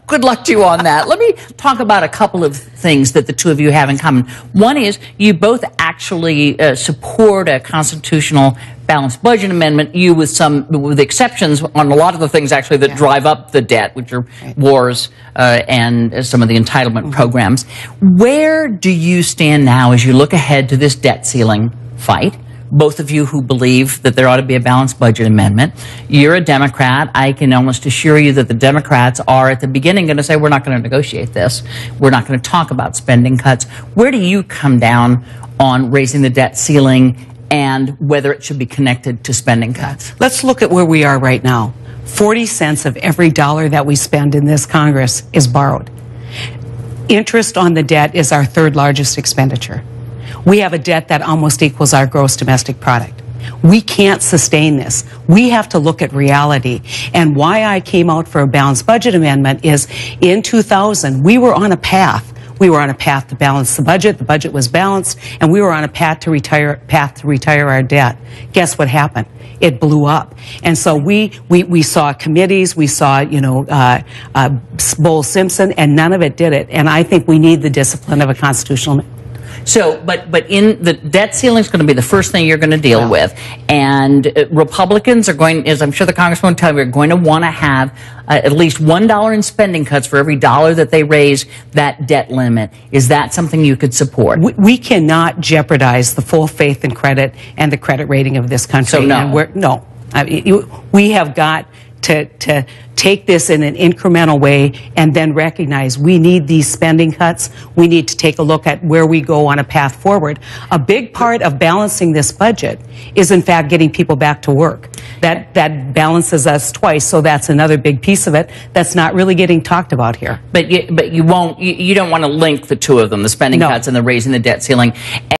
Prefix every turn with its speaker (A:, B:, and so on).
A: Good luck to you on that. Let me talk about a couple of things that the two of you have in common. One is you both actually support a constitutional balanced budget amendment, you with exceptions on a lot of the things actually that drive up the debt, which are wars and some of the entitlement programs. Where do you stand now as you look ahead to this debt ceiling fight? Both of you who believe that there ought to be a balanced budget amendment. You're a Democrat. I can almost assure you that the Democrats are at the beginning going to say, we're not going to negotiate this. We're not going to talk about spending cuts. Where do you come down on raising the debt ceiling and whether it should be connected to spending cuts?
B: Let's look at where we are right now. 40 cents of every dollar that we spend in this Congress is borrowed. Interest on the debt is our third largest expenditure. We have a debt that almost equals our gross domestic product. We can't sustain this. We have to look at reality. And why I came out for a balanced budget amendment is in 2000, we were on a path. We were on a path to balance the budget. The budget was balanced, and we were on a path to retire our debt. Guess what happened? It blew up. And so we saw committees, we saw, Bowles-Simpson, and none of it did it. And I think we need the discipline of a constitutional.
A: So, but in the debt ceiling is going to be the first thing you're going to deal with, and Republicans are going, as I'm sure the Congressman will tell you, are going to want to have at least $1 in spending cuts for every dollar that they raise that debt limit. Is that something you could support?
B: We cannot jeopardize the full faith and credit and the credit rating of this country.
A: So no.
B: We have got to take this in an incremental way and then recognize we need these spending cuts. We need to take a look at where we go on a path forward. A big part of balancing this budget is, in fact, getting people back to work. That balances us twice, so that's another big piece of it that's not really getting talked about here.
A: But you don't want to link the two of them, the spending cuts and the raising the debt ceiling.